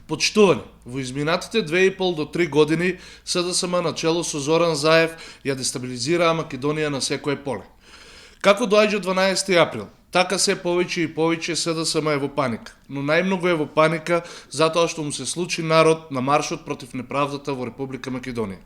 Почитувани, во изминатите 2,5 до 3 години СДСМ начело со Зоран Заев ја дестабилизираа Македонија на секое поле. Како доаѓа 12 април, така се повеќе и повеќе СДСМ е во паника, но најмногу е во паника затоа што му се случи народ на маршот против неправдата во Република Македонија.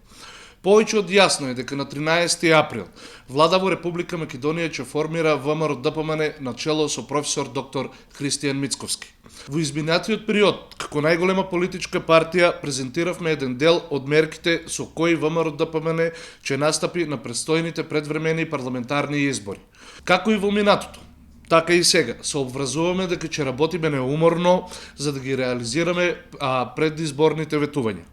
Повеќе од јасно е дека на 13 април влада во Република Македонија ќе формира ВМРО ДПМН на чело со професор доктор Христијан Мицковски. Во изминатиот период, како најголема политичка партија, презентиравме еден дел од мерките со кои ВМРО ДПМН ќе настапи на предстојните предвремени парламентарни избори. Како и во минатото, така и сега, се обврзуваме дека ќе работиме неуморно за да ги реализираме предизборните ветувања.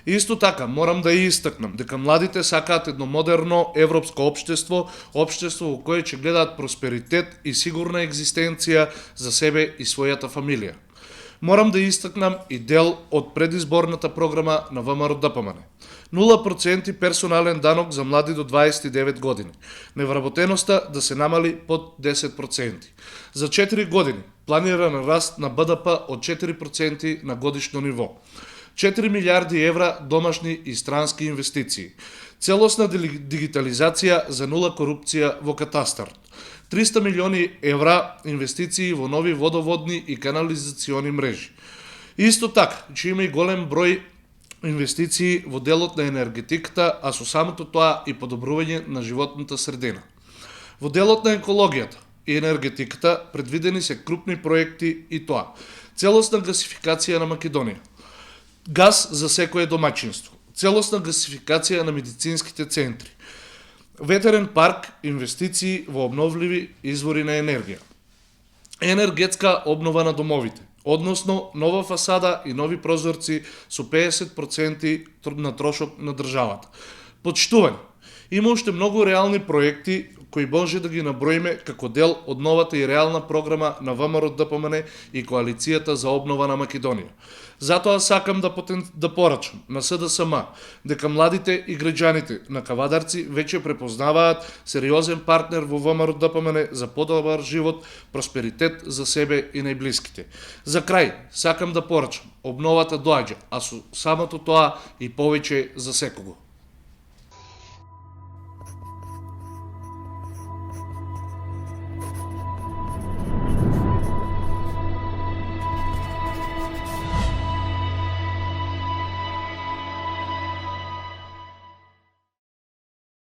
Исто така, морам да истакнам дека младите сакаат едно модерно европско општество, општество во кое ќе гледаат просперитет и сигурна екзистенција за себе и својата фамилија. Морам да истакнам и дел од предизборната програма на ВМРО ДПМН. 0% персонален данок за млади до 29 години. Невработеноста да се намали под 10%. За 4 години планиран раст на БДП од 4% на годишно ниво. 4 милиарди евра домашни и странски инвестиции. Целосна дигитализација за нула корупција во катастар. 300 милиони евра инвестиции во нови водоводни и канализациони мрежи. Исто така, че има и голем број инвестиции во делот на енергетиката, а со самото тоа и подобрување на животната средина. Во делот на екологијата и енергетиката предвидени се крупни проекти и тоа: целосна гасификација на Македонија, газ за секое домаќинство, целосна гасификација на медицинските центри, ветерен парк, инвестиции во обновливи извори на енергија, енергетска обнова на домовите, односно нова фасада и нови прозорци со 50% на трошок на државата. Почитувани, има уште многу реални проекти кои може да ги наброиме како дел од новата и реална програма на ВМРО ДПМН и Коалицијата за обнова на Македонија. Затоа сакам да порачам на СДСМ дека младите и граѓаните на Кавадарци веќе препознаваат сериозен партнер во ВМРО ДПМН за подобар живот, просперитет за себе и најблиските. За крај, сакам да порачам, обновата доаѓа, а со самото тоа и повеќе за секого.